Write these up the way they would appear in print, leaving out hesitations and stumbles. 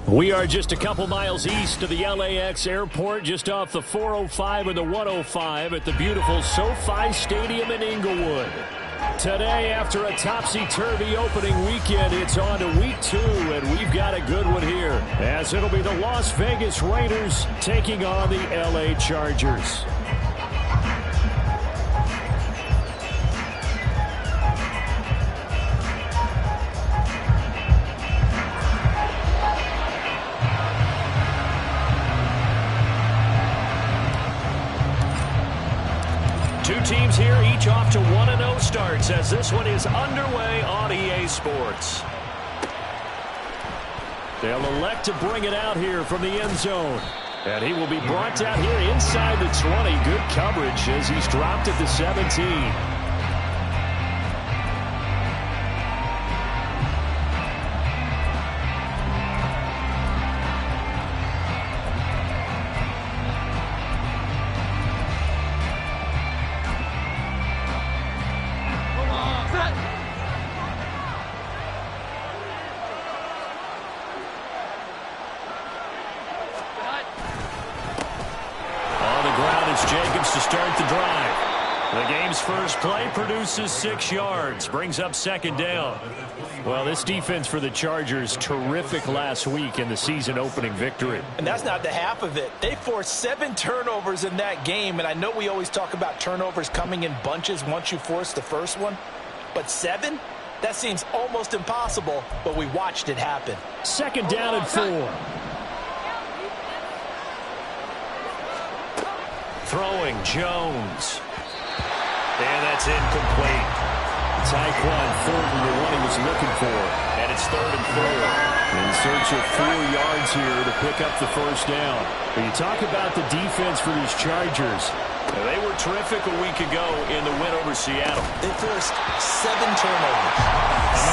We are just a couple miles east of the LAX airport, just off the 405 and the 105 at the beautiful SoFi Stadium in Inglewood. Today, after a topsy-turvy opening weekend, it's on to week 2, and we've got a good one here, as it'll be the Las Vegas Raiders taking on the LA Chargers. Two teams here, each off to 1-0 starts as this one is underway on EA Sports. They'll elect to bring it out here from the end zone. And he will be brought down here inside the 20. Good coverage as he's dropped at the 17. To start the drive. The game's first play produces 6 yards, brings up second down. Well, this defense for the Chargers, terrific last week in the season-opening victory. And that's not the half of it. They forced 7 turnovers in that game, and I know we always talk about turnovers coming in bunches once you force the first one, but 7? That seems almost impossible, but we watched it happen. Second down and 4. Throwing Jones. And that's incomplete. Tyquan Thornton, the one he was looking for. And it's 3rd and 4. In search of 4 yards here to pick up the first down. When you talk about the defense for these Chargers, they were terrific a week ago in the win over Seattle. They forced 7 turnovers.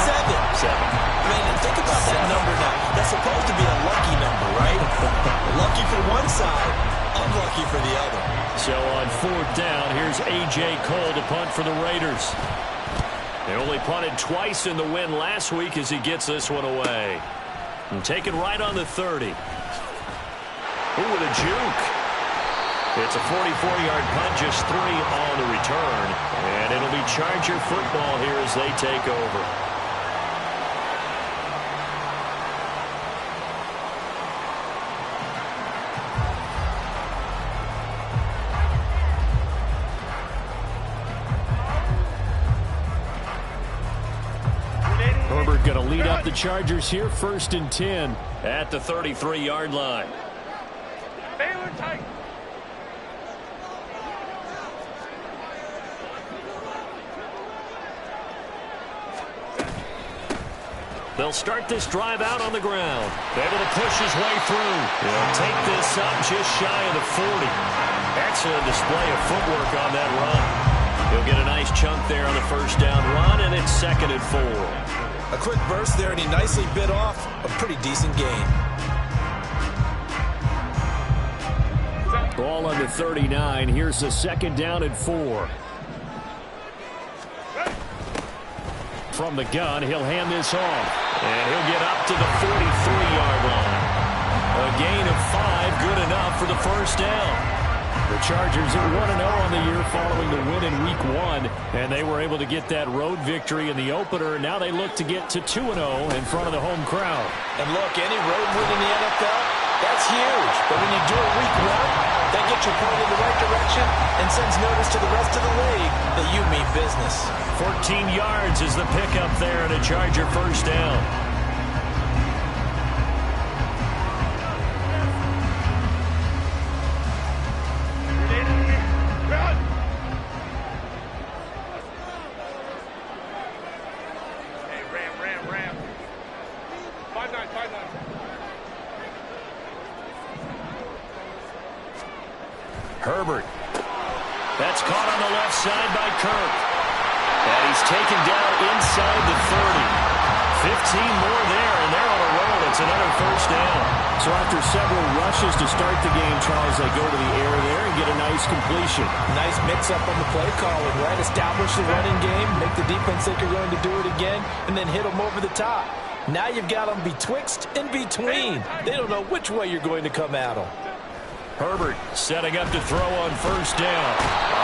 7. I mean, think about that number now. That's supposed to be a lucky number, right? Lucky for one side, unlucky for the other. So on 4th down, here's A.J. Cole to punt for the Raiders. They only punted twice in the win last week as he gets this one away. And taken right on the 30. Ooh, with a juke. It's a 44-yard punt, just 3 on the return. And it'll be Charger football here as they take over. Herbert going to lead up the Chargers here, 1st and 10 at the 33-yard line. They'll start this drive out on the ground. Able to push his way through. He'll take this up just shy of the 40. Excellent display of footwork on that run. He'll get a nice chunk there on the first down run, and it's 2nd and 4. A quick burst there, and he nicely bit off a pretty decent gain. Ball on the 39. Here's the 2nd down and 4. From the gun, he'll hand this off. And he'll get up to the 43-yard line. A gain of 5, good enough for the first down. The Chargers are 1-0 on the year following the win in Week 1, and they were able to get that road victory in the opener. Now they look to get to 2-0 in front of the home crowd. And look, any road win in the NFL, that's huge. But when you do it Week 1, that gets you pointed in the right direction and sends notice to the rest of the league that you mean business. 14 yards is the pickup there and a Charger first down. Herbert. That's caught on the left side by Kirk. And he's taken down inside the 30. 15 more there, and they're on a roll. It's another first down. So after several rushes to start the game, Charles, they go to the air there and get a nice completion. Nice mix-up on the play calling, right? Establish the running game, make the defense think you're going to do it again, and then hit them over the top. Now you've got them betwixt and between. They don't know which way you're going to come at them. Herbert setting up to throw on first down.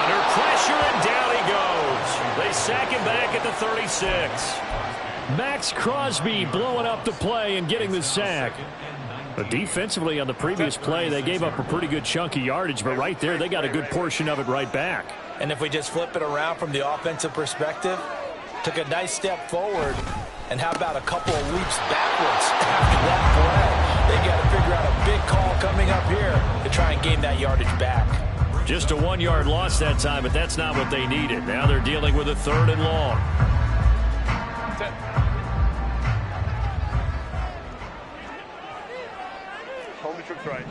Under pressure, and down he goes. They sack him back at the 36. Max Crosby blowing up the play and getting the sack. But defensively on the previous play, they gave up a pretty good chunk of yardage, but right there, they got a good portion of it right back. And if we just flip it around from the offensive perspective, took a nice step forward, and how about a couple of leaps backwards after that play? They got to figure out a big call coming up here to try and gain that yardage back. Just a 1-yard loss that time, but that's not what they needed. Now they're dealing with a 3rd and long. Hold the troops right.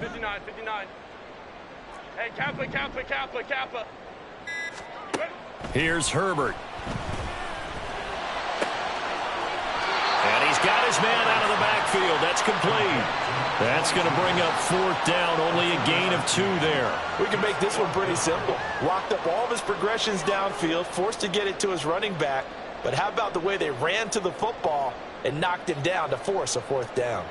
$59, $59. Hey, Kappa. Here's Herbert. And he's got his man out of the backfield. That's complete. That's going to bring up 4th down. Only a gain of 2 there. We can make this one pretty simple. Locked up all of his progressions downfield, forced to get it to his running back. But how about the way they ran to the football and knocked him down to force a 4th down?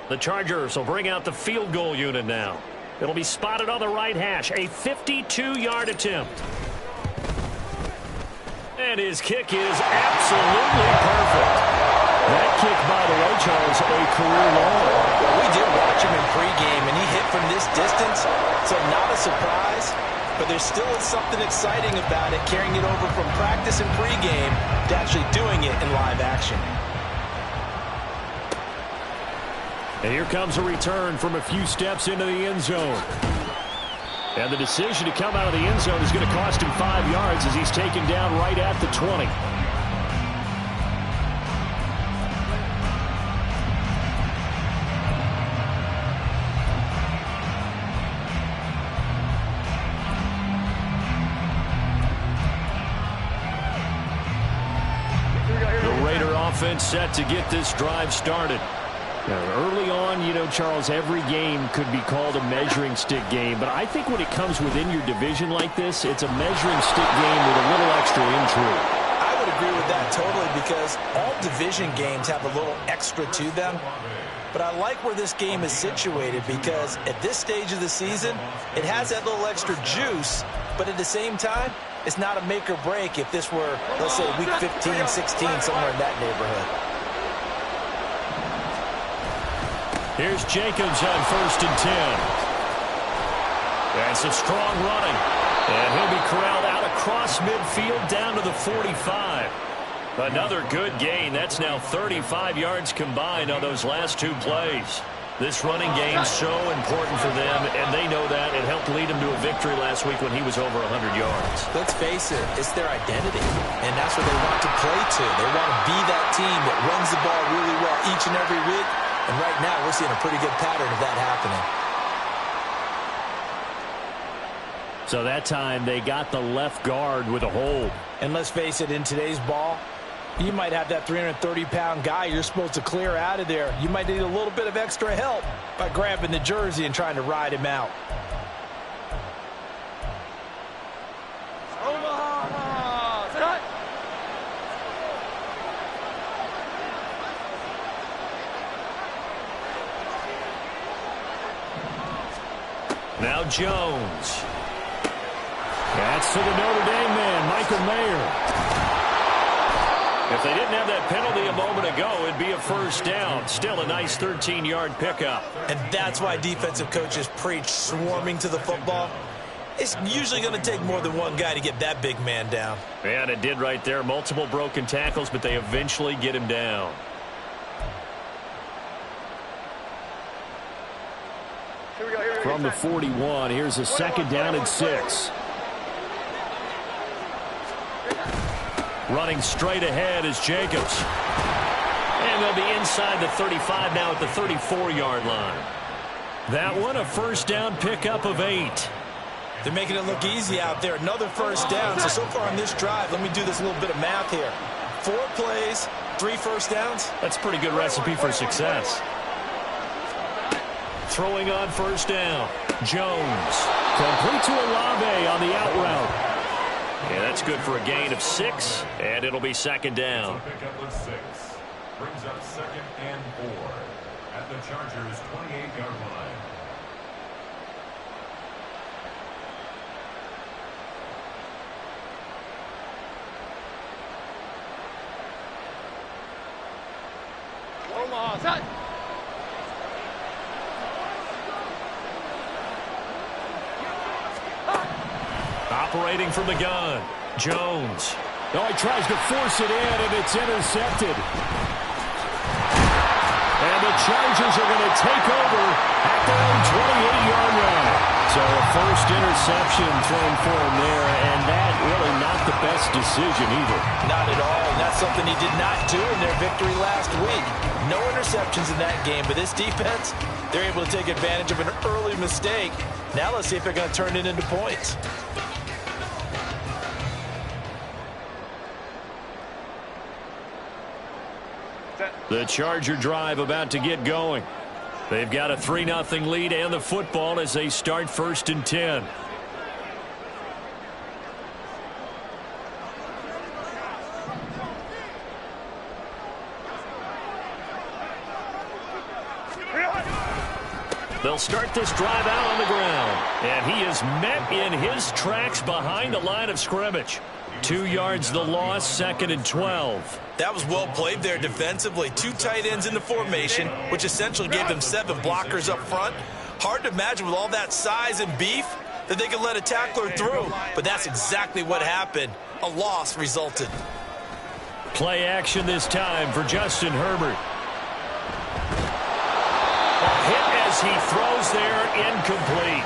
The Chargers will bring out the field goal unit now. It'll be spotted on the right hash. A 52-yard attempt. And his kick is absolutely perfect. That kick, by the way, Charles, a career long. Well, we did watch him in pregame, and he hit from this distance, so not a surprise. But there still is something exciting about it, carrying it over from practice and pregame to actually doing it in live action. And here comes a return from a few steps into the end zone. And the decision to come out of the end zone is going to cost him 5 yards as he's taken down right at the 20. The Raider offense set to get this drive started. Now, early on, you know, Charles, every game could be called a measuring stick game. But I think when it comes within your division like this, it's a measuring stick game with a little extra intrigue. I would agree with that totally because all division games have a little extra to them. But I like where this game is situated because at this stage of the season, it has that little extra juice. But at the same time, it's not a make or break if this were, let's say, week 15, 16, somewhere in that neighborhood. Here's Jacobs on 1st and 10. That's a strong running. And he'll be corralled out across midfield down to the 45. Another good gain. That's now 35 yards combined on those last 2 plays. This running game's so important for them, and they know that. It helped lead them to a victory last week when he was over 100 yards. Let's face it, it's their identity, and that's what they want to play to. They want to be that team that runs the ball really well each and every week. And right now, we're seeing a pretty good pattern of that happening. So that time, they got the left guard with a hold. And let's face it, in today's ball, you might have that 330-pound guy you're supposed to clear out of there. You might need a little bit of extra help by grabbing the jersey and trying to ride him out. Now Jones. That's to the Notre Dame man, Michael Mayer. If they didn't have that penalty a moment ago, it'd be a 1st down. Still a nice 13-yard pickup. And that's why defensive coaches preach swarming to the football. It's usually going to take more than one guy to get that big man down. And it did right there. Multiple broken tackles, but they eventually get him down. From the 41, here's a 2nd down and 6. Running straight ahead is Jacobs. And they'll be inside the 35 now at the 34-yard line. That one, a 1st down pickup of 8. They're making it look easy out there. Another 1st down. So far on this drive, let me do this little bit of math here. 4 plays, 3 first downs? That's a pretty good recipe for success. Throwing on first down. Jones. Complete to Olave on the out route. Yeah, that's good for a gain of 6, and it'll be second down. Pickup with 6. Brings up 2nd and 4 at the Chargers' 28-yard line. Operating from the gun. Jones. Oh, he tries to force it in, and it's intercepted. And the Chargers are going to take over at their own 28-yard line. So a first interception thrown for him there, and that really not the best decision either. Not at all, and that's something he did not do in their victory last week. No interceptions in that game, but this defense, they're able to take advantage of an early mistake. Now let's see if they're going to turn it into points. The Charger drive about to get going. They've got a 3-0 lead and the football as they start 1st and 10. They'll start this drive out on the ground. And he is met in his tracks behind the line of scrimmage. 2 yards the loss, 2nd and 12. That was well played there defensively. 2 tight ends in the formation, which essentially gave them 7 blockers up front. Hard to imagine with all that size and beef that they could let a tackler through. But that's exactly what happened. A loss resulted. Play action this time for Justin Herbert. A hit as he throws there, incomplete.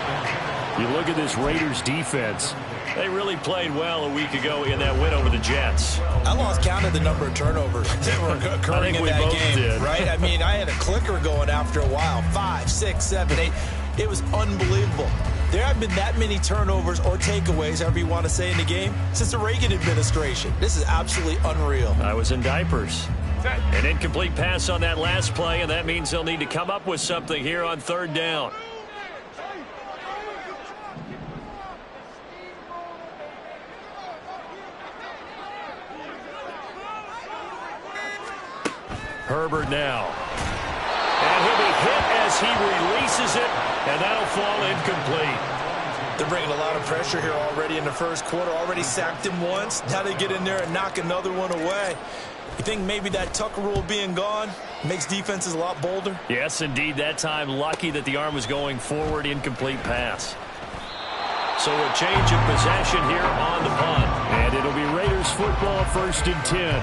You look at this Raiders defense. They really played well a week ago in that win over the Jets. I lost count of the number of turnovers that were occurring in that game, did. right? I mean, I had a clicker going after a while. 5, 6, 7, 8. It was unbelievable. There haven't been that many turnovers or takeaways, however you want to say, in the game since the Reagan administration. This is absolutely unreal. I was in diapers. An incomplete pass on that last play, and that means they'll need to come up with something here on 3rd down. Herbert now. And he'll be hit as he releases it, and that'll fall incomplete. They're bringing a lot of pressure here already in the first quarter. Already sacked him once. Now they get in there and knock another one away. You think maybe that Tucker rule being gone makes defenses a lot bolder? Yes, indeed. That time, lucky that the arm was going forward, incomplete pass. So a change of possession here on the punt. And it'll be Raiders football, 1st and 10.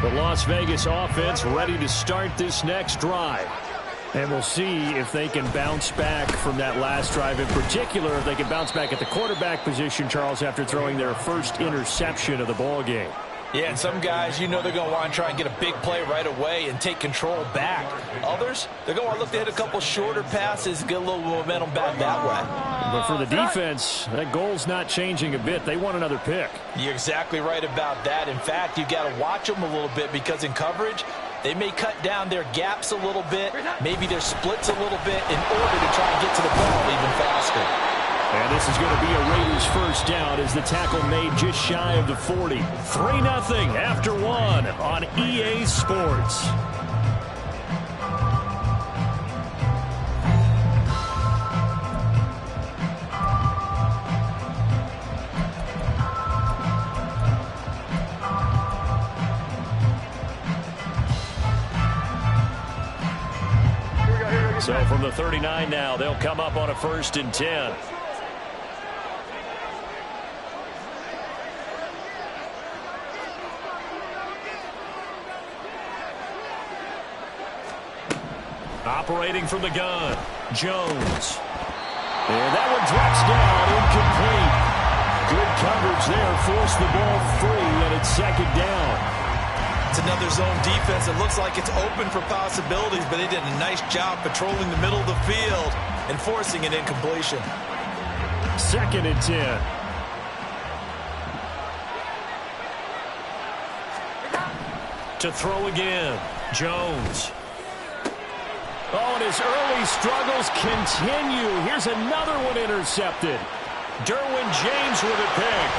The Las Vegas offense ready to start this next drive. And we'll see if they can bounce back from that last drive. In particular, if they can bounce back at the quarterback position, Charles, after throwing their first interception of the ball game. Yeah, and some guys, you know they're going to want to try and get a big play right away and take control back. Others, they're going to want to look to hit a couple shorter passes, get a little momentum back that way. But for the defense, that goal's not changing a bit. They want another pick. You're exactly right about that. In fact, you've got to watch them a little bit because in coverage, they may cut down their gaps a little bit, maybe their splits a little bit in order to try and get to the ball even faster. And this is going to be a Raiders first down as the tackle made just shy of the 40. 3-0 after 1 on EA Sports. So from the 39 now, they'll come up on a 1st and 10. Operating from the gun, Jones. And that one drops down, incomplete. Good coverage there, forced the ball free, and it's second down. It's another zone defense. It looks like it's open for possibilities, but they did a nice job patrolling the middle of the field and forcing an incompletion. 2nd and 10. To throw again, Jones. Oh, and his early struggles continue. Here's another one intercepted. Derwin James with a pick.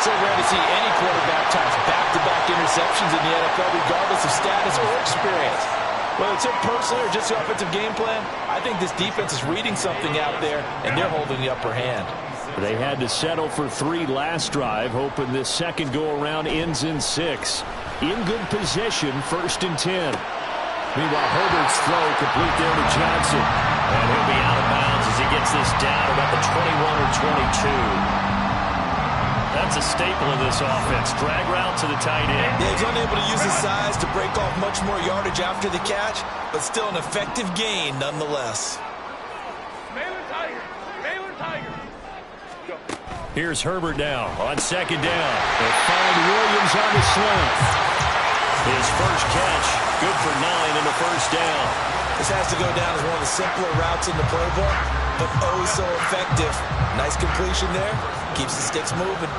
So rare to see any quarterback toss back-to-back interceptions in the NFL, regardless of status or experience. Whether it's him personally or just the offensive game plan, I think this defense is reading something out there, and they're holding the upper hand. They had to settle for 3 last drive, hoping this second go-around ends in 6. In good position, 1st and 10. Meanwhile, Herbert's throw complete there to Johnson. And he'll be out of bounds as he gets this down about the 21 or 22. That's a staple of this offense. Drag route to the tight end. Yeah, he's unable to use his size to break off much more yardage after the catch, but still an effective gain nonetheless. Baylor Tiger. Go. Here's Herbert now on 2nd down. They find Williams on the slant. His first catch, good for 9 and a first down. This has to go down as one of the simpler routes in the playbook, but oh so effective. Nice completion there. Keeps the sticks moving.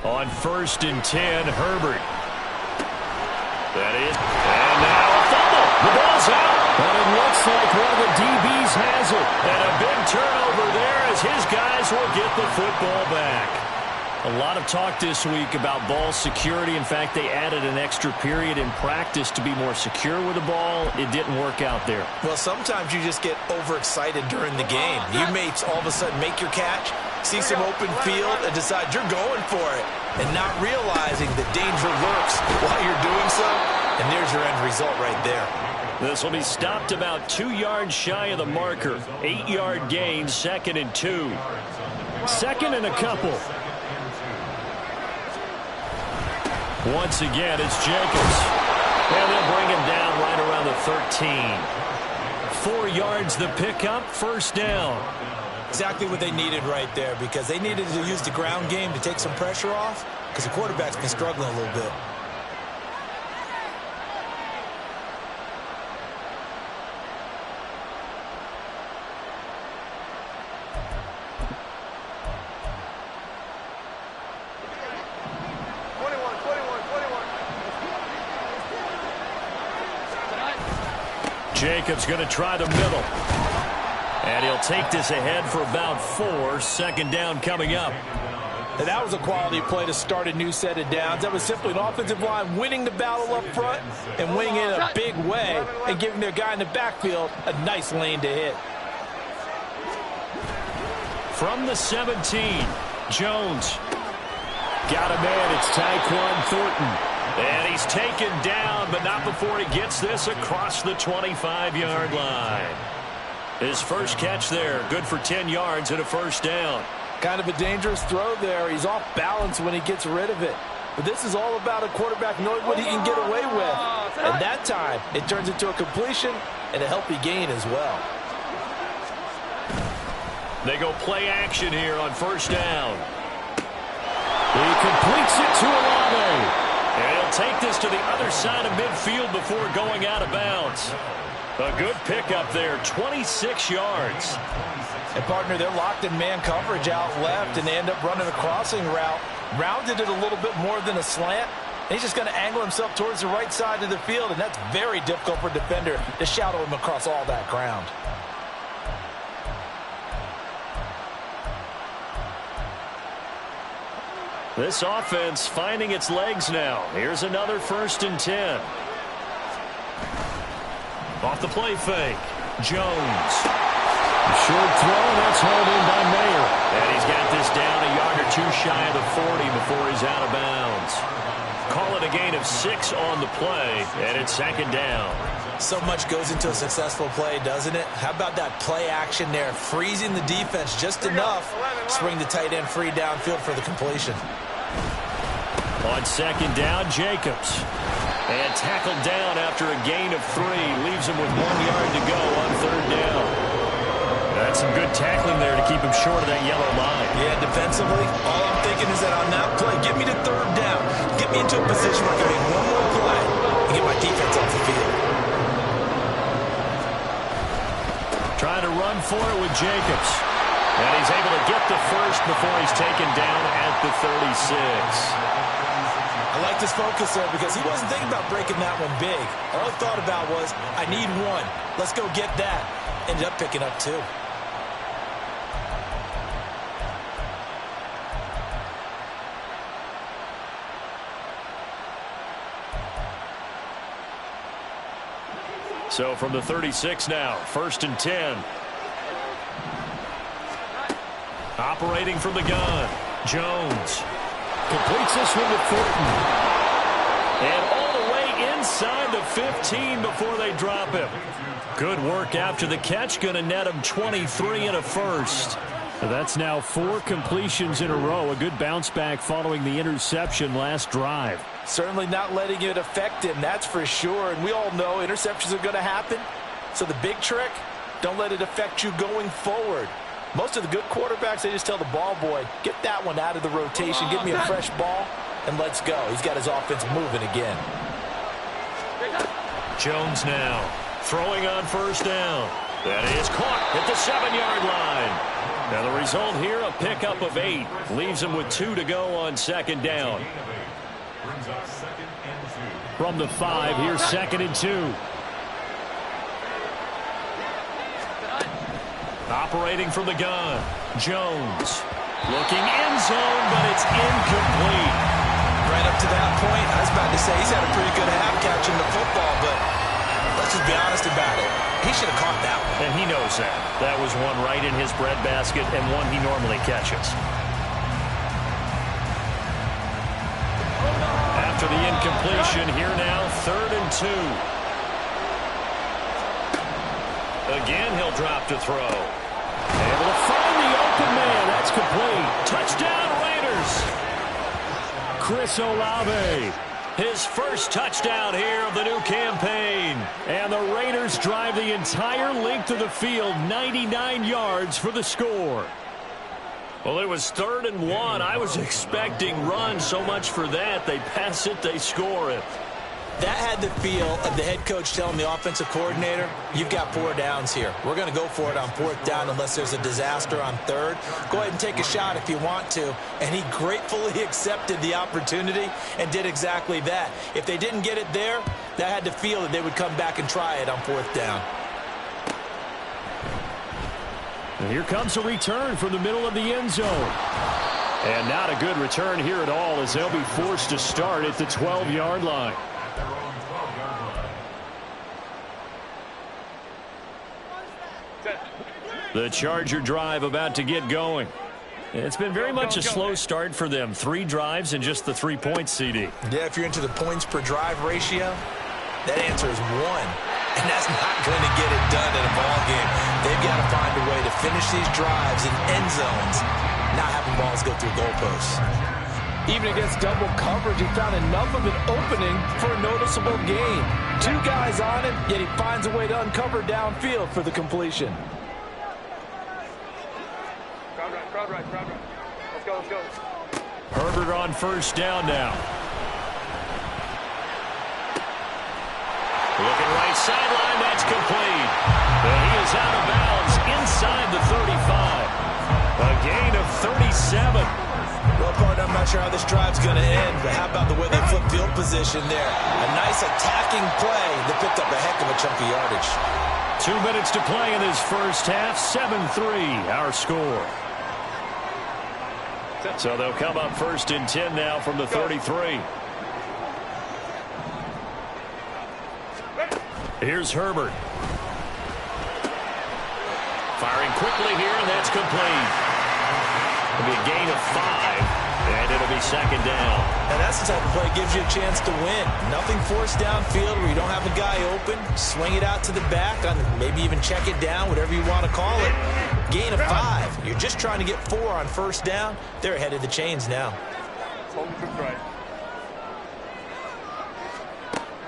On 1st and 10, Herbert. That is, and now a fumble. The ball's out. And it looks like one of the DBs has it. And a big turnover there as his guys will get the football back. A lot of talk this week about ball security. In fact, they added an extra period in practice to be more secure with the ball. It didn't work out there. Well, sometimes you just get overexcited during the game. You may all of a sudden make your catch, see some open field, and decide you're going for it, and not realizing that danger lurks while you're doing so. And there's your end result right there. This will be stopped about 2 yards shy of the marker. 8-yard gain, 2nd and 2. 2nd and a couple. Once again, it's Jacobs. And they'll bring him down right around the 13. 4 yards the pickup, first down. Exactly what they needed right there, because they needed to use the ground game to take some pressure off, because the quarterback's been struggling a little bit. Jacobs going to try the middle. And he'll take this ahead for about 4. 2nd down coming up. And that was a quality play to start a new set of downs. That was simply an offensive line winning the battle up front and winning it in a big way and giving their guy in the backfield a nice lane to hit. From the 17, Jones. Got a man, it's Tyquan Thornton. And he's taken down, but not before he gets this across the 25-yard line. His first catch there, good for 10 yards and a first down. Kind of a dangerous throw there. He's off balance when he gets rid of it. But this is all about a quarterback knowing what he can get away with. And that time, it turns into a completion and a healthy gain as well. They go play action here on first down. He completes it to Olave. And he'll take this to the other side of midfield before going out of bounds. A good pickup there, 26 yards. And, partner, they're locked in man coverage out left, and they end up running a crossing route. Rounded it a little bit more than a slant. And he's just going to angle himself towards the right side of the field, and that's very difficult for a defender to shadow him across all that ground. This offense finding its legs now. Here's another 1st and 10. Off the play fake. Jones. Short throw, that's hauled in by Mayer. And he's got this down a yard or 2 shy of the 40 before he's out of bounds. Call it a gain of 6 on the play, and it's second down. So much goes into a successful play, doesn't it? How about that play action there? Freezing the defense just enough to bring the tight end free downfield for the completion. On second down, Jacobs. And tackled down after a gain of 3. Leaves him with 1 yard to go on third down. That's some good tackling there to keep him short of that yellow line. Yeah, defensively, all I'm thinking is that on that play, get me to third down. Get me into a position where I can make one more play and get my defense off the field. Trying to run for it with Jacobs. And he's able to get the first before he's taken down at the 36. I like this focus there because he wasn't thinking about breaking that one big. All he thought about was, I need 1. Let's go get that. Ended up picking up 2. So from the 36 now, 1st and 10. Operating from the gun, Jones. Completes this one to Thornton. And all the way inside the 15 before they drop him. Good work after the catch. Going to net him 23 and a first. That's now 4 completions in a row. A good bounce back following the interception last drive. Certainly not letting it affect him, that's for sure. And we all know interceptions are going to happen. So the big trick, don't let it affect you going forward. Most of the good quarterbacks, they just tell the ball boy, get that one out of the rotation, give me a fresh ball, and let's go. He's got his offense moving again. Jones now throwing on first down. That is caught at the 7-yard line. Now the result here, a pickup of 8. Leaves him with 2 to go on second down. From the 5, here's 2nd and 2. Operating from the gun, Jones. Looking end zone, but it's incomplete. Right up to that point, I was about to say he's had a pretty good half catching the football, but let's just be honest about it. He should have caught that one. And he knows that. That was one right in his breadbasket and one he normally catches. After the incompletion, here now, 3rd and 2. Again, he'll drop to throw. Able to find the open man. That's complete. Touchdown, Raiders. Chris Olave. His first touchdown here of the new campaign. And the Raiders drive the entire length of the field, 99 yards for the score. Well, it was 3rd and 1. I was expecting run, so much for that. They pass it, they score it. That had the feel of the head coach telling the offensive coordinator, you've got 4 downs here. We're going to go for it on 4th down unless there's a disaster on 3rd. Go ahead and take a shot if you want to. And he gratefully accepted the opportunity and did exactly that. If they didn't get it there, that had the feel that they would come back and try it on 4th down. And here comes a return from the middle of the end zone. And not a good return here at all as they'll be forced to start at the 12-yard line. The Charger drive about to get going. It's been very much a slow start for them. 3 drives and just the 3 points, CD. Yeah, if you're into the points per drive ratio, that answer is 1. And that's not going to get it done in a ball game. They've got to find a way to finish these drives in end zones, not having balls go through goalposts. Even against double coverage, he found enough of an opening for a noticeable gain. 2 guys on him, yet he finds a way to uncover downfield for the completion. Crowd right. Let's go. Herbert on first down now. Looking right sideline, that's complete. And he is out of bounds inside the 35. A gain of 37. Well, partner, I'm not sure how this drive's going to end, but how about the way they flip field position there? A nice attacking play that picked up a heck of a chunk of yardage. 2 minutes to play in this first half. 7-3, our score. So they'll come up 1st and 10 now from the 33. Here's Herbert. Firing quickly here, and that's complete. It'll be a gain of 5. And it'll be second down. And that's the type of play that gives you a chance to win. Nothing forced downfield where you don't have a guy open. Swing it out to the back, maybe even check it down, whatever you want to call it. Gain of 5. You're just trying to get 4 on first down. They're ahead of the chains now.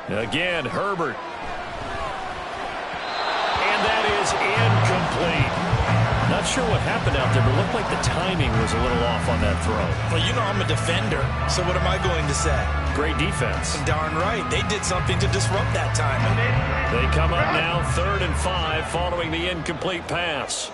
Again, Herbert. And that is incomplete. Not sure what happened out there, but it looked like the timing was a little off on that throw. Well, you know I'm a defender, so what am I going to say? Great defense. Darn right. They did something to disrupt that timing. They come up now 3rd and 5 following the incomplete pass.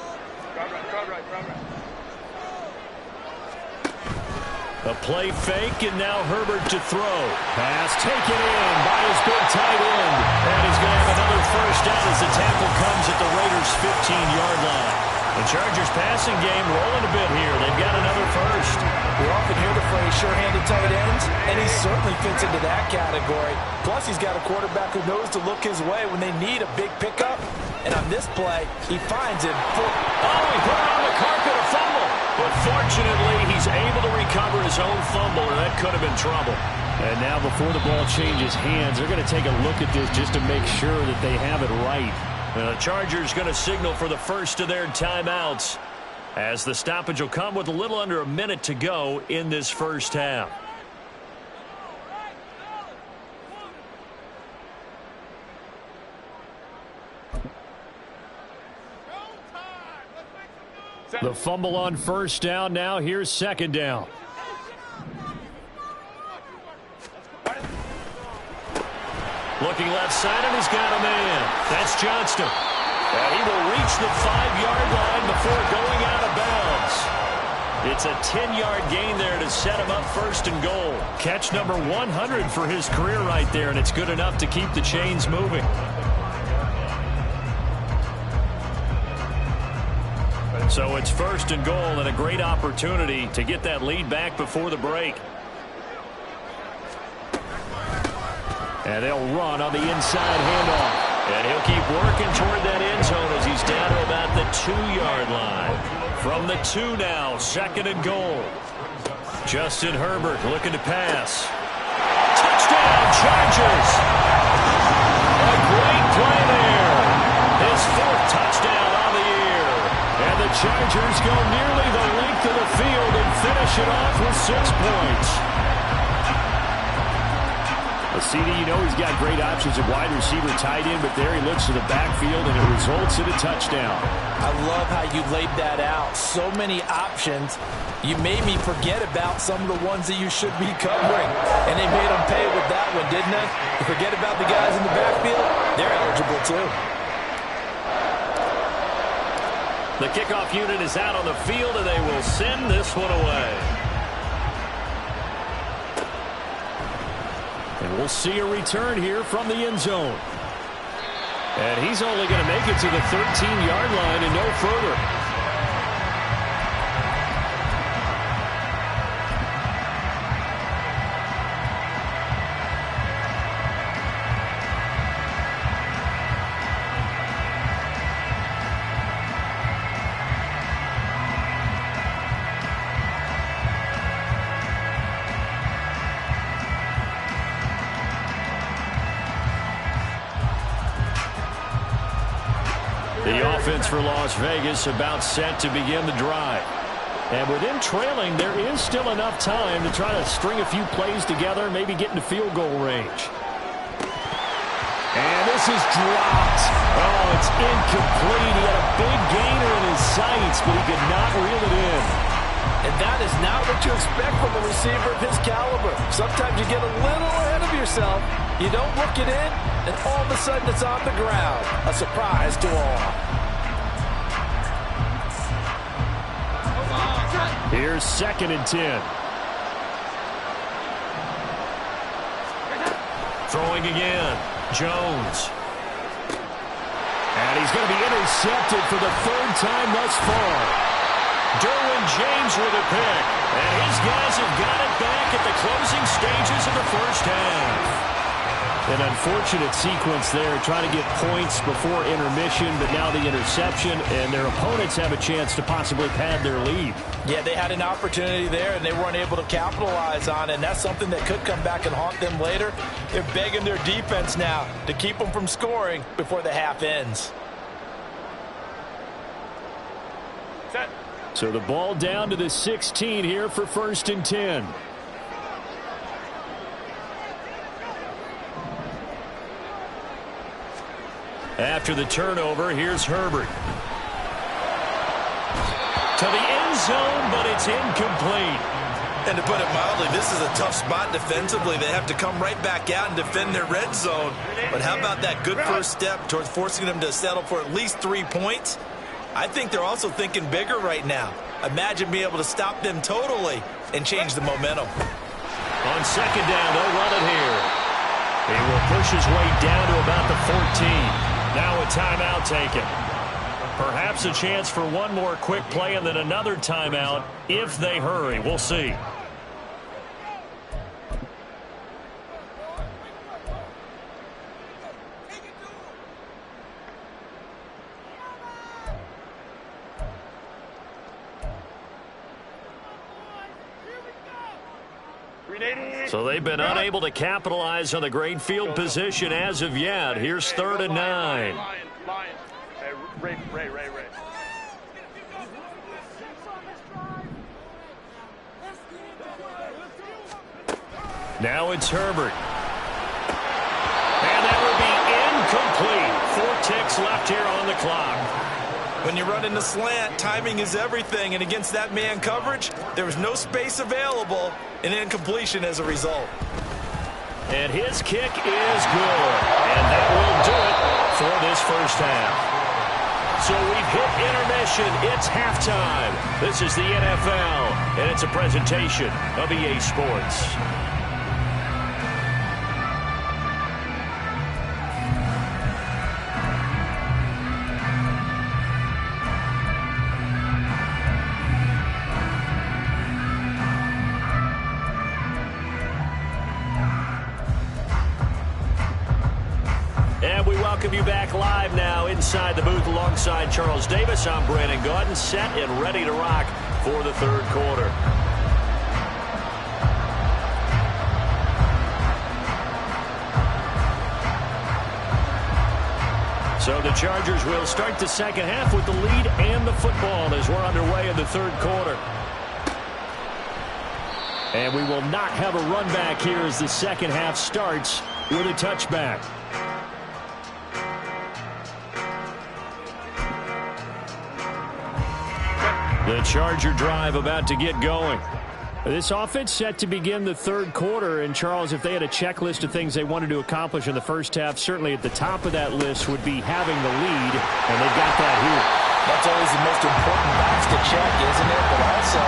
A play fake, and now Herbert to throw. Pass taken in by his big tight end. And he's going to have another first down as the tackle comes at the Raiders' 15-yard line. The Chargers passing game rolling a bit here. They've got another first. We often hear the phrase sure-handed tight ends, and he certainly fits into that category. Plus, he's got a quarterback who knows to look his way when they need a big pickup. And on this play, he finds him. He put it on the carpet, a fumble. But fortunately, he's able to recover his own fumble, and that could have been trouble. And now before the ball changes hands, they're going to take a look at this just to make sure that they have it right. The Chargers going to signal for the first of their timeouts, as the stoppage will come with a little under a minute to go in this first half. The fumble on first down. Now here's second down. Looking left side, and he's got a man. That's Johnston. And he will reach the 5-yard line before going out of bounds. It's a 10-yard gain there to set him up first and goal. Catch number 100 for his career right there, and it's good enough to keep the chains moving. So it's first and goal, and a great opportunity to get that lead back before the break. And they'll run on the inside handoff. And he'll keep working toward that end zone as he's down to about the 2-yard line. From the 2 now, second and goal. Justin Herbert looking to pass. Touchdown, Chargers! A great play there. His 4th touchdown on the year. And the Chargers go nearly the length of the field and finish it off with 6 points. CD, you know he's got great options at wide receiver, tight end, but there he looks to the backfield, and it results in a touchdown. I love how you laid that out. So many options. You made me forget about some of the ones that you should be covering. And they made them pay with that one, didn't they? You forget about the guys in the backfield. They're eligible, too. The kickoff unit is out on the field, and they will send this one away. And we'll see a return here from the end zone. And he's only going to make it to the 13-yard line and no further. The offense for Las Vegas about set to begin the drive. And with them trailing, there is still enough time to try to string a few plays together, maybe get into field goal range. And this is dropped. Oh, it's incomplete. He had a big gainer in his sights, but he could not reel it in. And that is not what you expect from a receiver of his caliber. Sometimes you get a little ahead of yourself. You don't look it in, and all of a sudden it's on the ground. A surprise to all. Here's second and 10. Throwing again. Jones. And he's going to be intercepted for the 3rd time thus far. Derwin James with a pick. And his guys have got it back at the closing stages of the first half. An unfortunate sequence there, trying to get points before intermission, but now the interception, and their opponents have a chance to possibly pad their lead. Yeah, they had an opportunity there, and they weren't able to capitalize on it, and that's something that could come back and haunt them later. They're begging their defense now to keep them from scoring before the half ends. Set. So the ball down to the 16 here for 1st and 10. After the turnover, here's Herbert. To the end zone, but it's incomplete. And to put it mildly, this is a tough spot defensively. They have to come right back out and defend their red zone. But how about that good first step towards forcing them to settle for at least 3 points? I think they're also thinking bigger right now. Imagine being able to stop them totally and change the momentum. On 2nd down, they'll run it here. He will push his way down to about the 14. Now a timeout taken. Perhaps a chance for one more quick play and then another timeout if they hurry. We'll see. So they've been unable to capitalize on the great field position as of yet. Here's 3rd and 9. Lions. Hey, Ray. Now it's Herbert. And that will be incomplete. 4 ticks left here on the clock. When you run in the slant, timing is everything, and against that man coverage, there was no space available, and incompletion as a result. And his kick is good. And that will do it for this first half. So we've hit intermission. It's halftime. This is the NFL, and it's a presentation of EA Sports. Welcome you back live now inside the booth alongside Charles Davis. I'm Brandon Gaudin, set and ready to rock for the 3rd quarter. So the Chargers will start the 2nd half with the lead and the football as we're underway in the 3rd quarter. And we will not have a run back here as the 2nd half starts with a touchback. The Charger drive about to get going. This offense set to begin the 3rd quarter. And, Charles, if they had a checklist of things they wanted to accomplish in the first half, certainly at the top of that list would be having the lead, and they've got that here. That's always the most important box to check, isn't it? But also,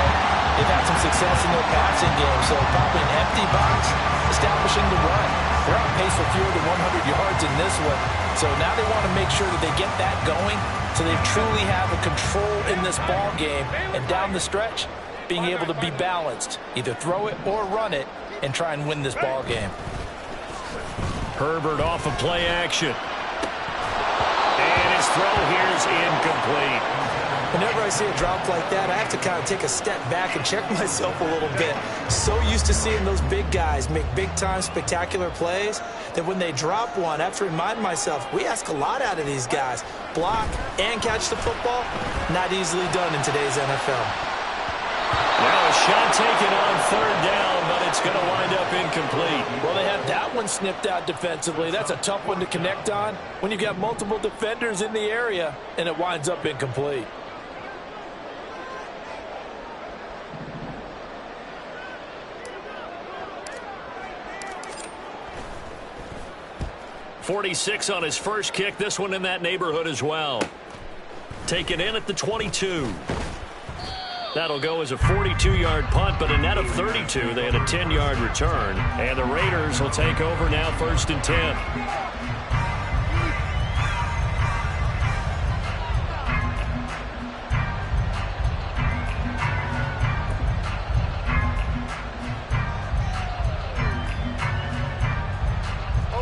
they've had some success in their passing game, so probably an empty box, establishing the run. They're on pace for fewer than 100 yards in this one, so now they want to make sure that they get that going so they truly have a control in this ball game, and down the stretch, being able to be balanced, either throw it or run it, and try and win this ball game. Herbert off of play action. And his throw here is incomplete. Whenever I see a drop like that, I have to kind of take a step back and check myself a little bit. So used to seeing those big guys make big-time spectacular plays that when they drop one, I have to remind myself, we ask a lot out of these guys. Block and catch the football, not easily done in today's NFL. Now a shot taken on 3rd down, but it's going to wind up incomplete. Well, they had that one snipped out defensively. That's a tough one to connect on when you've got multiple defenders in the area, and it winds up incomplete. .46 on his first kick. This one in that neighborhood as well. Taken in at the 22. That'll go as a 42-yard punt, but a net of 32. They had a 10-yard return. And the Raiders will take over now 1st and 10.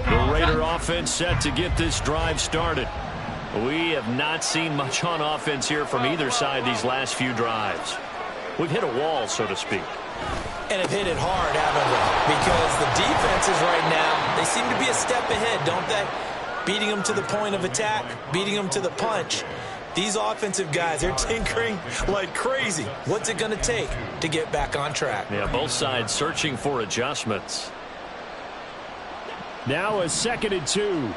The offense set to get this drive started. We have not seen much on offense here from either side these last few drives. We've hit a wall, so to speak. And have hit it hard, haven't we? Because the defenses right now, they seem to be a step ahead, don't they? Beating them to the point of attack, beating them to the punch. These offensive guys, they're tinkering like crazy. What's it going to take to get back on track? Yeah, both sides searching for adjustments. Now a 2nd and 2.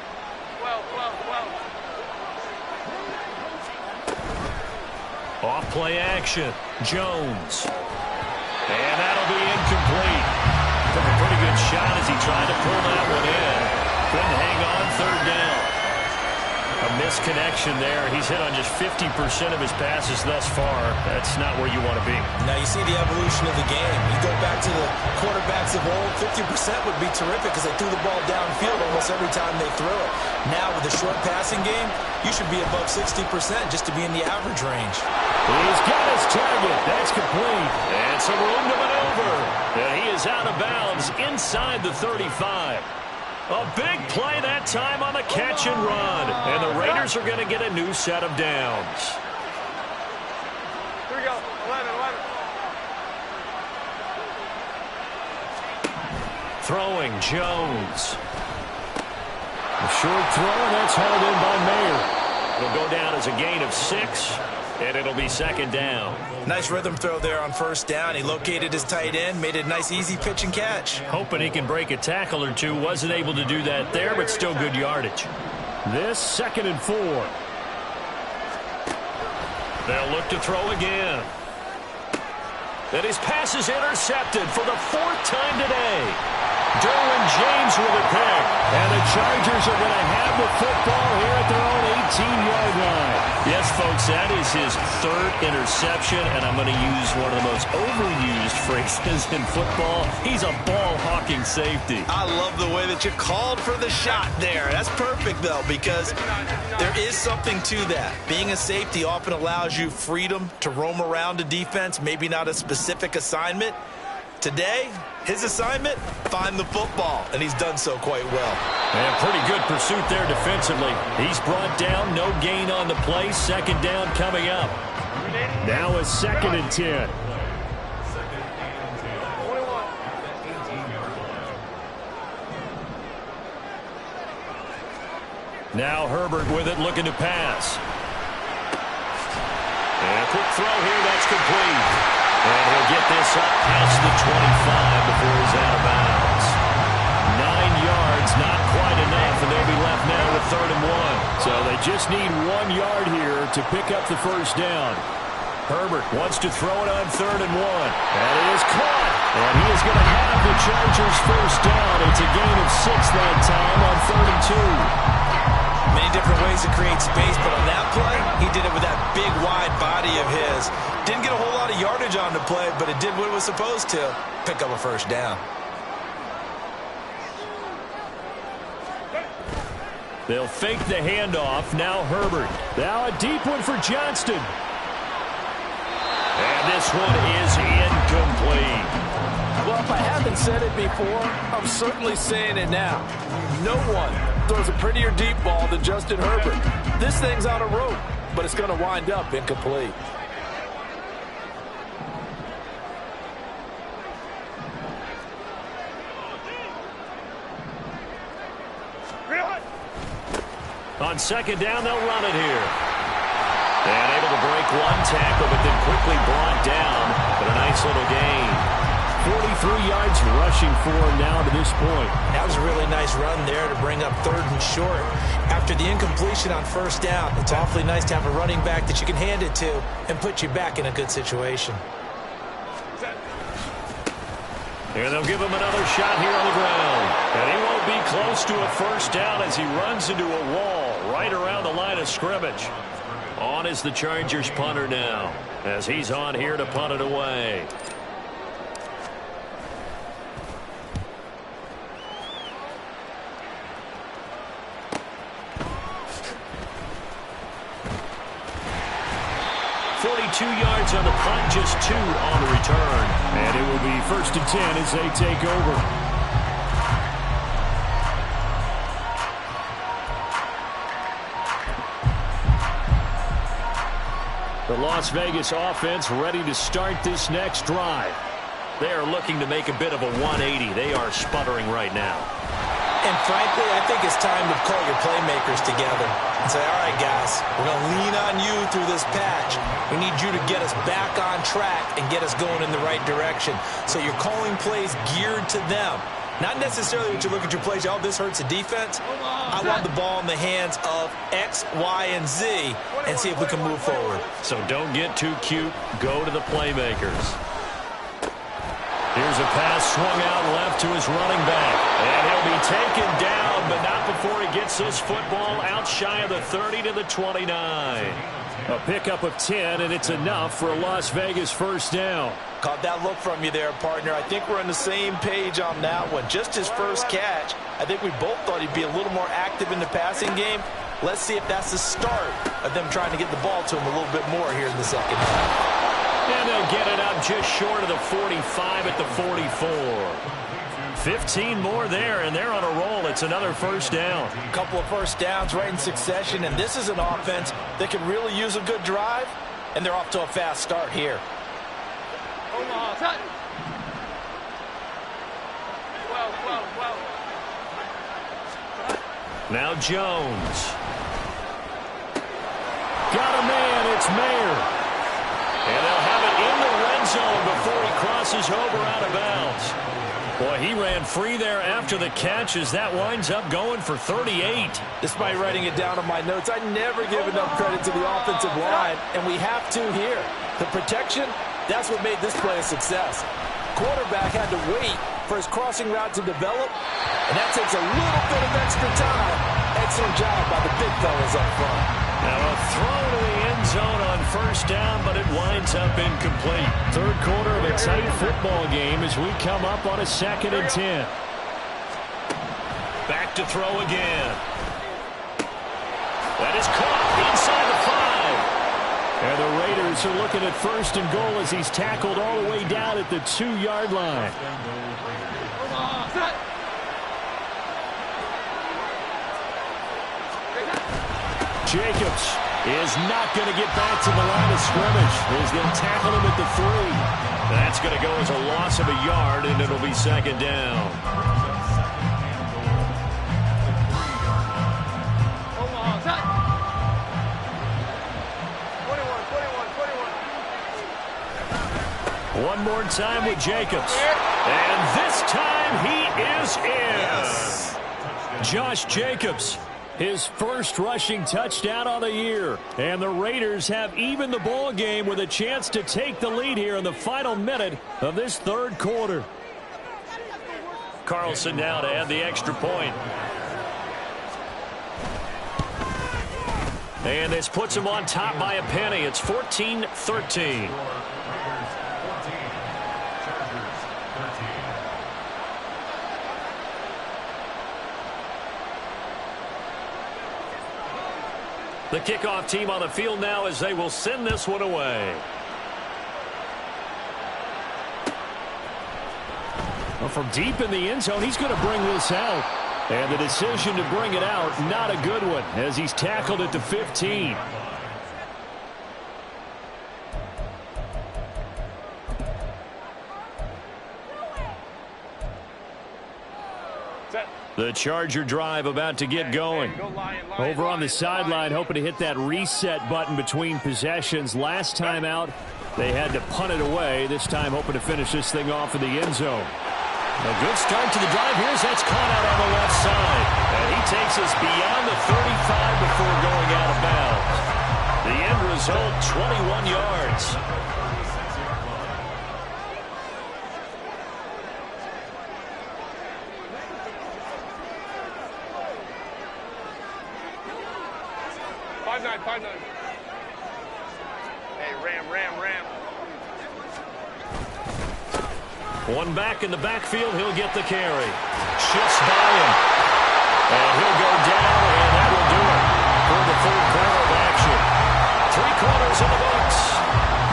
Off play action. Jones. And that'll be incomplete. Took a pretty good shot as he tried to pull that one in. Couldn't hang on 3rd down. A misconnection there. He's hit on just 50% of his passes thus far. That's not where you want to be. Now you see the evolution of the game. You go back to the quarterbacks of old, 50% would be terrific because they threw the ball downfield almost every time they threw it. Now with the short passing game, you should be above 60% just to be in the average range. He's got his target. That's complete. And some room to maneuver. And he is out of bounds inside the 35. A big play that time on the catch and run. And the Raiders are going to get a new set of downs. Here we go. 11. Throwing Jones. A short throw, and that's hauled in by Mayer. It'll go down as a gain of 6, and it'll be 2nd down. Nice rhythm throw there on 1st down. He located his tight end, made it a nice easy pitch and catch. Hoping he can break a tackle or two. Wasn't able to do that there, but still good yardage. This 2nd and 4. They'll look to throw again. And his pass is intercepted for the 4th time today. Derwin James with a pick. And the Chargers are going to have the football here at their own 18-yard line. Yes, folks, that is his 3rd interception, and I'm going to use one of the most overused phrases in football. He's a ball-hawking safety. I love the way that you called for the shot there. That's perfect, though, because there is something to that. Being a safety often allows you freedom to roam around a defense, maybe not a specific assignment. Today, his assignment, find the football, and he's done so quite well. And pretty good pursuit there defensively. He's brought down, no gain on the play. 2nd down coming up. Now a 2nd and 10. Now Herbert with it, looking to pass. And a quick throw here, that's complete. And he'll get this up past the 25 before he's out of bounds. 9 yards, not quite enough, and they'll be left now with 3rd and 1. So they just need 1 yard here to pick up the 1st down. Herbert wants to throw it on 3rd and 1. And it is caught. And he is going to have the Chargers 1st down. It's a gain of 6 that time on 3rd and 2. Many different ways to create space, but on that play, he did it with that big, wide body of his. Didn't get a whole lot of yardage on the play, but it did what it was supposed to. Pick up a 1st down. They'll fake the handoff. Now Herbert. Now a deep one for Johnston. And this one is incomplete. Well, if I haven't said it before, I'm certainly saying it now. No one throws a prettier deep ball than Justin Herbert. This thing's on a rope, but it's going to wind up incomplete. On 2nd down, they'll run it here. And able to break one tackle, but then quickly brought down. But a nice little gain. 43 yards rushing for him now to this point. That was a really nice run there to bring up 3rd and short. After the incompletion on 1st down, it's awfully nice to have a running back that you can hand it to and put you back in a good situation. And they'll give him another shot here on the ground. And he won't be close to a 1st down as he runs into a wall right around the line of scrimmage. On is the Chargers punter now as he's on here to punt it away. Yards on the punt, just 2 on the return. And it will be 1st and 10 as they take over. The Las Vegas offense ready to start this next drive. They are looking to make a bit of a 180. They are sputtering right now. And frankly, I think it's time to call your playmakers together and say, all right, guys, we're going to lean on you through this patch. We need you to get us back on track and get us going in the right direction. So you're calling plays geared to them. Not necessarily what you look at your plays, oh, this hurts the defense. I want the ball in the hands of X, Y, and Z and see if we can move forward. So don't get too cute. Go to the playmakers. Here's a pass swung out left to his running back. And he'll be taken down, but not before he gets this football out shy of the 30 to the 29. A pickup of 10, and it's enough for a Las Vegas first down. Caught that look from you there, partner. I think we're on the same page on that one. Just his first catch. I think we both thought he'd be a little more active in the passing game. Let's see if that's the start of them trying to get the ball to him a little bit more here in the second half. And they'll get it up just short of the 45 at the 44. 15 more there, and they're on a roll. It's another first down. A couple of first downs right in succession, and this is an offense that can really use a good drive, and they're off to a fast start here. Now Jones. Got a man. It's Mayer. And they'll have it in the red zone before he crosses over out of bounds. Boy, he ran free there after the catch as that winds up going for 38. Despite writing it down on my notes, I never give enough credit to the offensive line, and we have to here. The protection, that's what made this play a success. Quarterback had to wait for his crossing route to develop, and that takes a little bit of extra time. Excellent job by the big fellas up front. Now a throw to the end zone on first down, but it winds up incomplete. Third quarter of a tight football game as we come up on a 2nd and 10. Back to throw again. That is caught inside the 5. And the Raiders are looking at 1st and goal as he's tackled all the way down at the 2-yard line. Jacobs is not going to get back to the line of scrimmage. He's going to tackle him at the 3. That's going to go as a loss of a yard, and it'll be 2nd down. One more time with Jacobs. And this time he is in. Yes. Josh Jacobs, his first rushing touchdown on the year. And the Raiders have evened the ball game with a chance to take the lead here in the final minute of this third quarter. Carlson now to add the extra point. And this puts him on top by a penny. It's 14-13. The kickoff team on the field now as they will send this one away. Well, from deep in the end zone, he's going to bring this out. And the decision to bring it out, not a good one, as he's tackled at the 15. The Charger drive about to get going. Over on the sideline, hoping to hit that reset button between possessions. Last time out, they had to punt it away. This time, hoping to finish this thing off in the end zone. A good start to the drive. Here's that's caught out on the left side. And he takes us beyond the 35 before going out of bounds. The end result, 21 yards. Hey, Ram. One back in the backfield, he'll get the carry. Shifts by him. And he'll go down, and that will do it for the third quarter of action. 3 quarters in the books.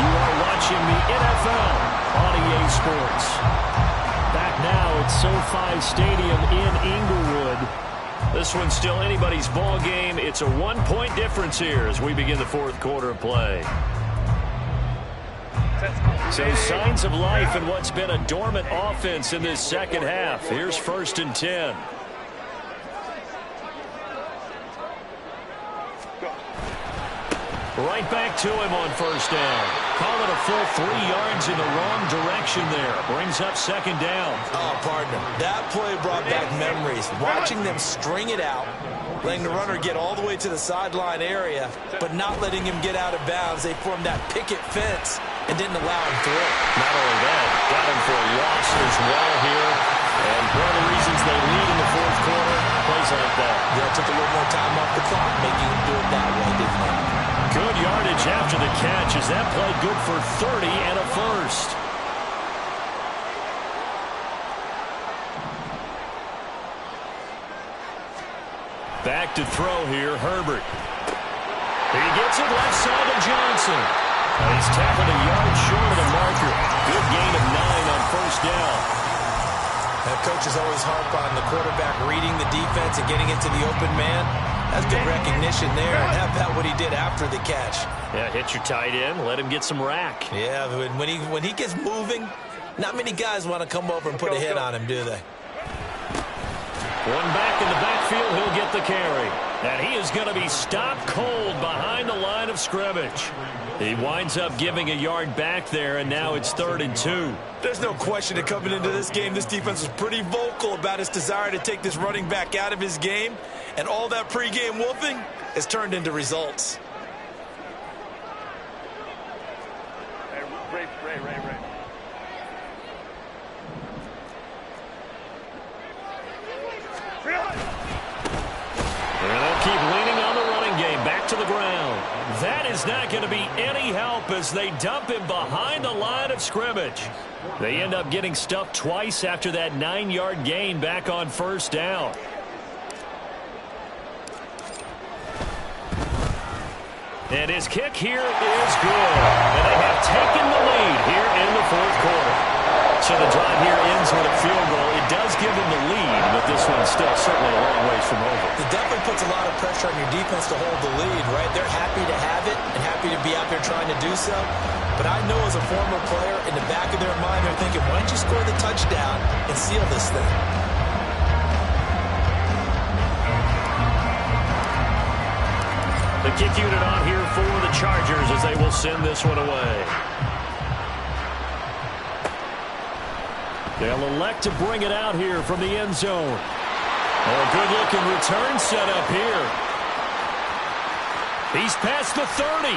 You are watching the NFL on EA Sports. Back now at SoFi Stadium in Inglewood. This one's still anybody's ball game. It's a 1-point difference here as we begin the fourth quarter of play. So signs of life in what's been a dormant offense in this second half. Here's 1st and 10. Right back to him on 1st down. Call it a full 3 yards in the wrong direction there. Brings up 2nd down. Oh, partner, that play brought back memories. Watching them string it out, letting the runner get all the way to the sideline area, but not letting him get out of bounds. They formed that picket fence and didn't allow him through. Not only that, got him for a loss as well here. And one of the reasons they lead in the 4th quarter, plays like that. Yeah, took a little more time off the clock, making him do it that way, didn't they? Good yardage after the catch as that play good for 30 and a 1st. Back to throw here, Herbert. He gets it left side to Johnson. And he's tackled a yard short of the marker. Good gain of 9 on 1st down. Now, coaches always harp on the quarterback reading the defense and getting into the open man. That's good recognition there. And how about what he did after the catch? Yeah, hit your tight end, let him get some rack. Yeah, when he gets moving, not many guys want to come over and put a hit on him, do they? One back in the backfield, he'll get the carry. And he is going to be stopped cold behind the line of scrimmage. He winds up giving a yard back there, and now it's 3rd and 2. There's no question that coming into this game, this defense was pretty vocal about its desire to take this running back out of his game. And all that pregame wolfing has turned into results. Ray. And they'll keep leaning on the running game. Back to the ground. That is not going to be any help as they dump him behind the line of scrimmage. They end up getting stuffed twice after that 9-yard gain back on 1st down. And his kick here is good. And they have taken the lead here in the 4th quarter. So the drive here ends with a field goal. It does give them the lead, but this one's still certainly a long ways from over. It definitely puts a lot of pressure on your defense to hold the lead, right? They're happy to have it and happy to be out there trying to do so. But I know as a former player, in the back of their mind, they're thinking, why don't you score the touchdown and seal this thing? The kick unit on here for the Chargers as they will send this one away. They'll elect to bring it out here from the end zone. Oh, a good-looking return set up here. He's past the 30.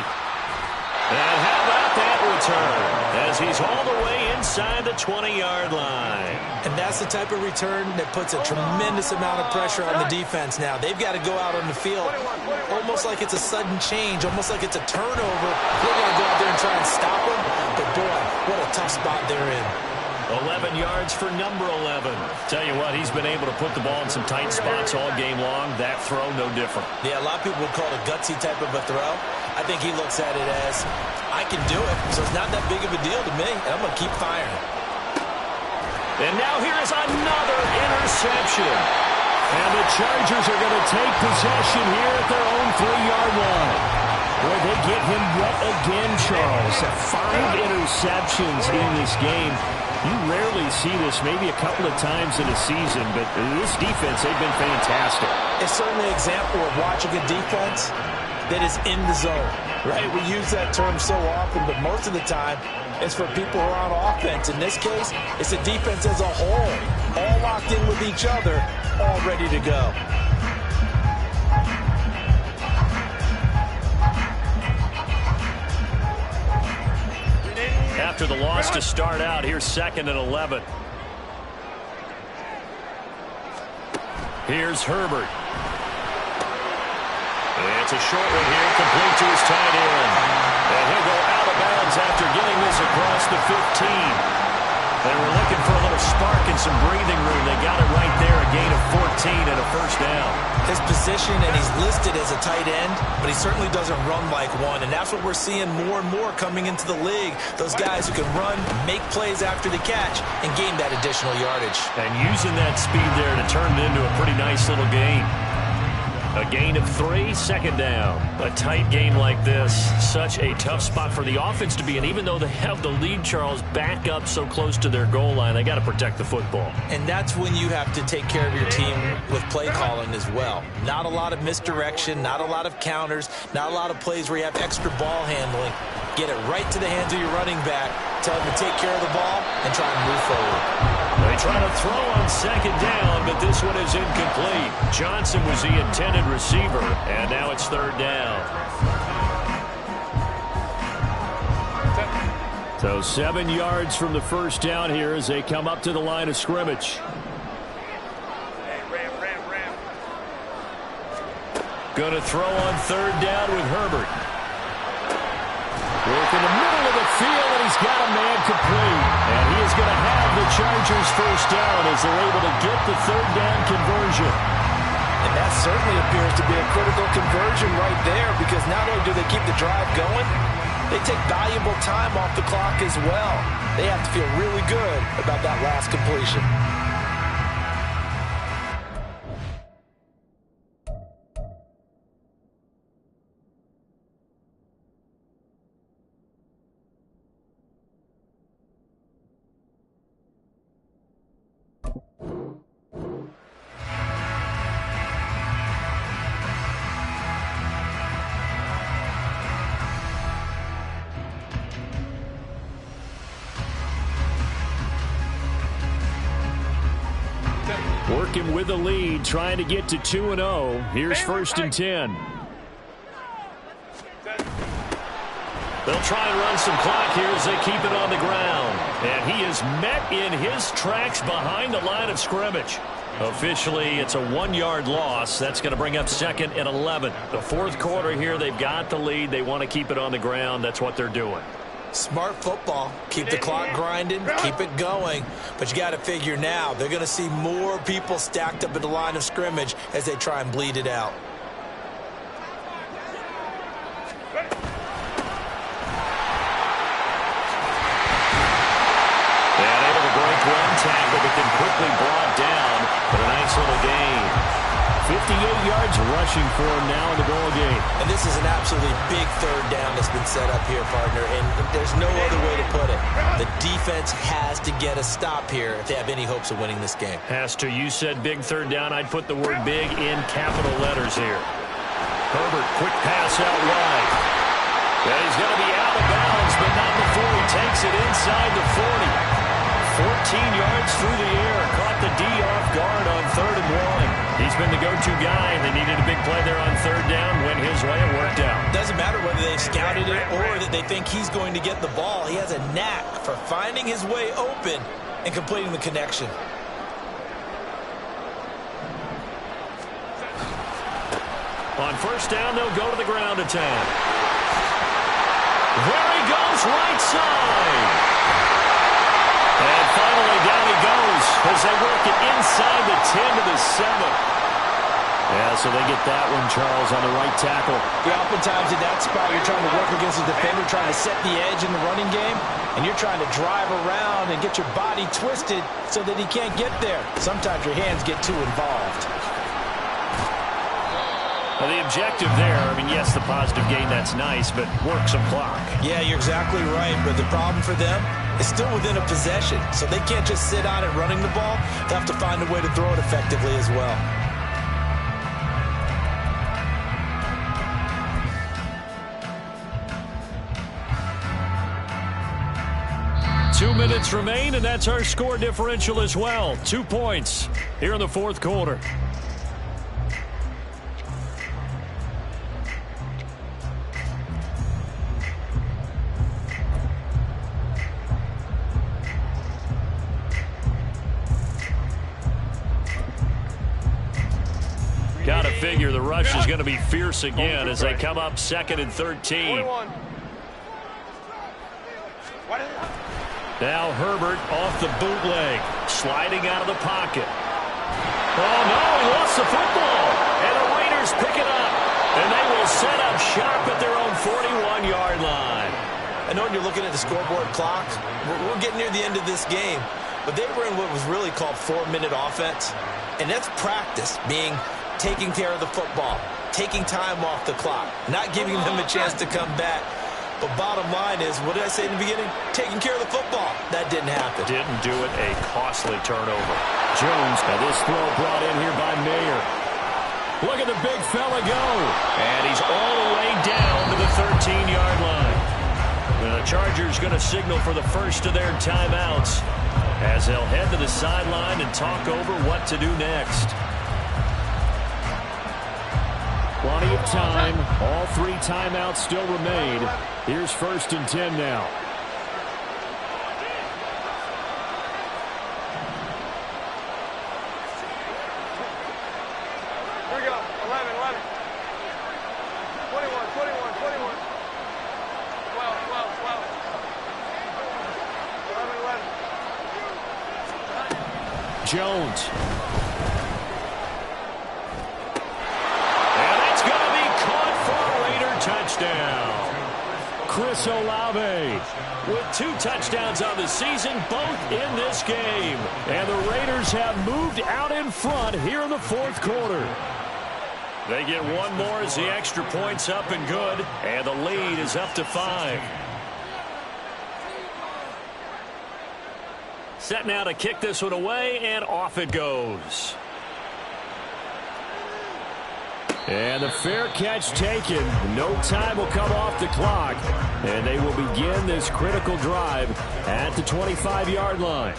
And how about that return as he's all the way inside the 20-yard line. And that's the type of return that puts a tremendous amount of pressure on the defense now. They've got to go out on the field almost like it's a sudden change, almost like it's a turnover. They're going to go out there and try and stop them. But, boy, what a tough spot they're in. 11 yards for number 11. Tell you what, he's been able to put the ball in some tight spots all game long. That throw, no different. Yeah, a lot of people would call it a gutsy type of a throw. I think he looks at it as, I can do it, so it's not that big of a deal to me, and I'm going to keep firing. And now here is another interception. And the Chargers are going to take possession here at their own 3-yard line. Boy, they get him yet again, Charles. 5 interceptions in this game. You rarely see this, maybe a couple of times in a season, but this defense, they've been fantastic. It's certainly an example of watching a defense that is in the zone, right? We use that term so often, but most of the time, it's for people who are on offense. In this case, it's the defense as a whole, all locked in with each other, all ready to go. After the loss to start out, here's 2nd and 11. Here's Herbert. And it's a short one here, complete to his tight end. And he'll go out of bounds after getting this across the 15. They were looking for a little spark and some breathing room. They got it right there, a gain of 14 and a 1st down. His position, and he's listed as a tight end, but he certainly doesn't run like one, and that's what we're seeing more and more coming into the league. Those guys who can run, make plays after the catch, and gain that additional yardage. And using that speed there to turn it into a pretty nice little gain. A gain of 3, second down. A tight game like this, such a tough spot for the offense to be in. Even though they have the lead, Charles, back up so close to their goal line, they got to protect the football. And that's when you have to take care of your team with play calling as well. Not a lot of misdirection, not a lot of counters, not a lot of plays where you have extra ball handling. Get it right to the hands of your running back, tell him to take care of the ball, and try and move forward. They try to throw on second down, but this one is incomplete. Johnson was the intended receiver, and now it's third down. So 7 yards from the first down here as they come up to the line of scrimmage. Ram. Going to throw on third down with Herbert. Work in the middle of the field, and he's got a man complete. And he is going to have the Chargers first down as they're able to get the third down conversion. And that certainly appears to be a critical conversion right there, because not only do they keep the drive going, they take valuable time off the clock as well. They have to feel really good about that last completion. Working with the lead, trying to get to 2-0. Here's first and 10. They'll try and run some clock here as they keep it on the ground. And he is met in his tracks behind the line of scrimmage. Officially, it's a 1-yard loss. That's going to bring up second and 11. The fourth quarter here, they've got the lead. They want to keep it on the ground. That's what they're doing. Smart football. Keep the clock grinding, keep it going. But you got to figure now, they're going to see more people stacked up at the line of scrimmage as they try and bleed it out. And able to break one tackle, but then quickly brought down for a nice little gain. 58 yards rushing for him now in the ball game. And this is an absolutely big third down that's been set up here, partner, and there's no other way to put it. The defense has to get a stop here if they have any hopes of winning this game. Pastor, you said big third down. I'd put the word big in capital letters here. Herbert, quick pass out wide. And he's going to be out of bounds, but not before he takes it inside the 40. 14 yards through the air. Caught the D off guard on 3rd and 1. He's been the go-to guy. They needed a big play there on third down. Went his way. It worked out. Doesn't matter whether they've scouted it or that they think he's going to get the ball. He has a knack for finding his way open and completing the connection. On first down, they'll go to the ground attack. There he goes, right side. And finally, down he goes as they work it inside the 10 to the 7. Yeah, so they get that one, Charles, on the right tackle. Yeah, oftentimes in that spot, you're trying to work against a defender, trying to set the edge in the running game, and you're trying to drive around and get your body twisted so that he can't get there. Sometimes your hands get too involved. Well, the objective there, I mean, yes, the positive gain, that's nice, but work some clock. Yeah, you're exactly right, but the problem for them is still within a possession, so they can't just sit on it running the ball. They have to find a way to throw it effectively as well. Two minutes remain, and that's our score differential as well. 2 points here in the fourth quarter. Got to figure the rush is going to be fierce again as they come up 2nd and 13. Now Herbert off the bootleg, sliding out of the pocket. Oh, no, he lost the football. And the Raiders pick it up. And they will set up shop at their own 41-yard line. I know when you're looking at the scoreboard clock, we're getting near the end of this game, but they were in what was really called 4-minute offense. And that's practice, being taking care of the football, taking time off the clock, not giving them a chance to come back. But bottom line is, what did I say in the beginning? Taking care of the football. That didn't happen. Didn't do it. A costly turnover. Jones, and this throw brought in here by Mayer. Look at the big fella go. And he's all the way down to the 13-yard line. The Chargers going to signal for the first of their timeouts as they'll head to the sideline and talk over what to do next. Plenty of time. All 3 timeouts still remain. Here's 1st and 10 now. Here we go. 11, 11. 21, 21, 21. 12, 12, 12. 11, 11. Jones. Touchdown. Chris Olave with 2 touchdowns on the season, both in this game. And the Raiders have moved out in front here in the 4th quarter. They get one more as the extra point's up and good, and the lead is up to 5. Set now to kick this one away, and off it goes. And the fair catch taken. No time will come off the clock. And they will begin this critical drive at the 25-yard line.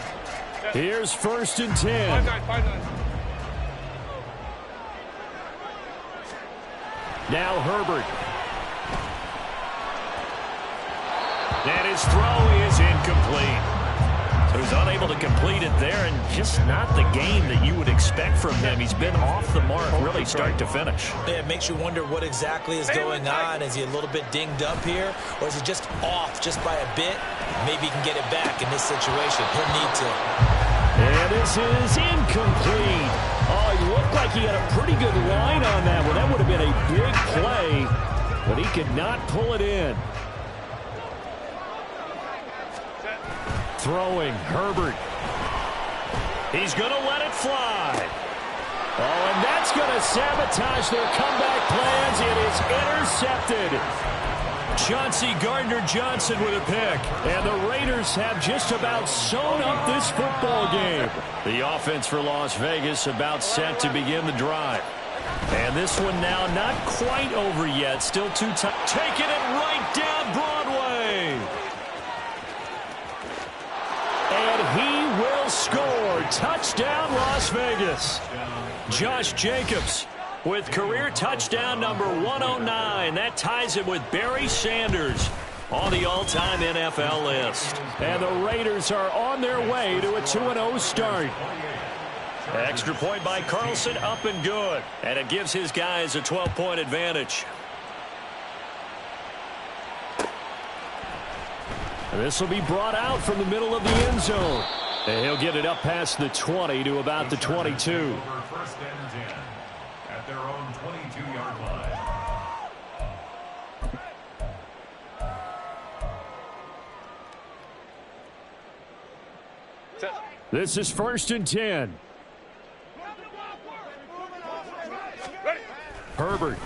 Here's 1st and 10. 5-9. Now Herbert. And his throw is incomplete. So he's unable to complete it there, and just not the game that you would expect from him. He's been off the mark really start to finish. Yeah, it makes you wonder what exactly is going on. Is he a little bit dinged up here, or is he just off just by a bit? Maybe he can get it back in this situation. He'll need to. And this is incomplete. Oh, he looked like he had a pretty good line on that one. That would have been a big play, but he could not pull it in. Throwing, Herbert. He's going to let it fly. Oh, and that's going to sabotage their comeback plans. It is intercepted. Chauncey Gardner-Johnson with a pick. And the Raiders have just about sewn up this football game. The offense for Las Vegas about set to begin the drive. And this one now not quite over yet. Still 2 times. Taking it right down Broadway. And he will score. Touchdown, Las Vegas. Josh Jacobs with career touchdown number 109. That ties him with Barry Sanders on the all-time NFL list. And the Raiders are on their way to a 2-0 start. Extra point by Carlson, up and good. And it gives his guys a 12-point advantage. This will be brought out from the middle of the end zone. And he'll get it up past the 20 to about the 22. First and 10 at their own 22-yard line. This is 1st and 10. Herbert.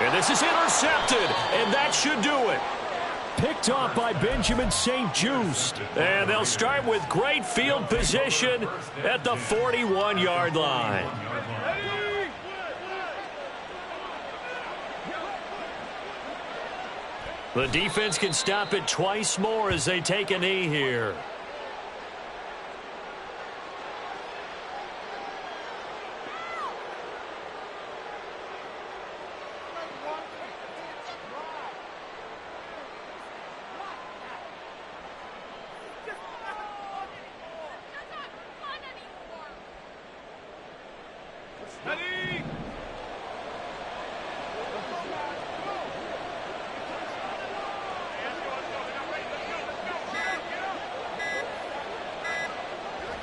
And this is intercepted, and that should do it. Picked off by Benjamin St-Juste. And they'll start with great field position at the 41-yard line. The defense can stop it twice more as they take a knee here.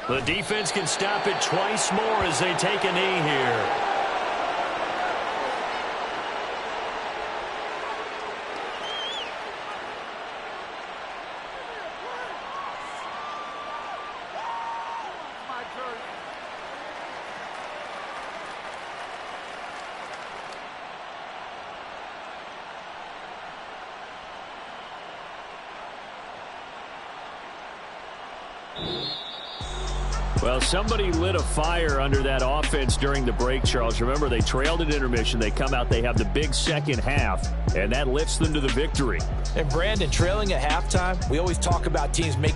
The defense can stop it twice more as they take a knee here. Well, somebody lit a fire under that offense during the break, Charles. Remember, they trailed at intermission. They come out, they have the big second half, and that lifts them to the victory. And Brandon, trailing at halftime, we always talk about teams making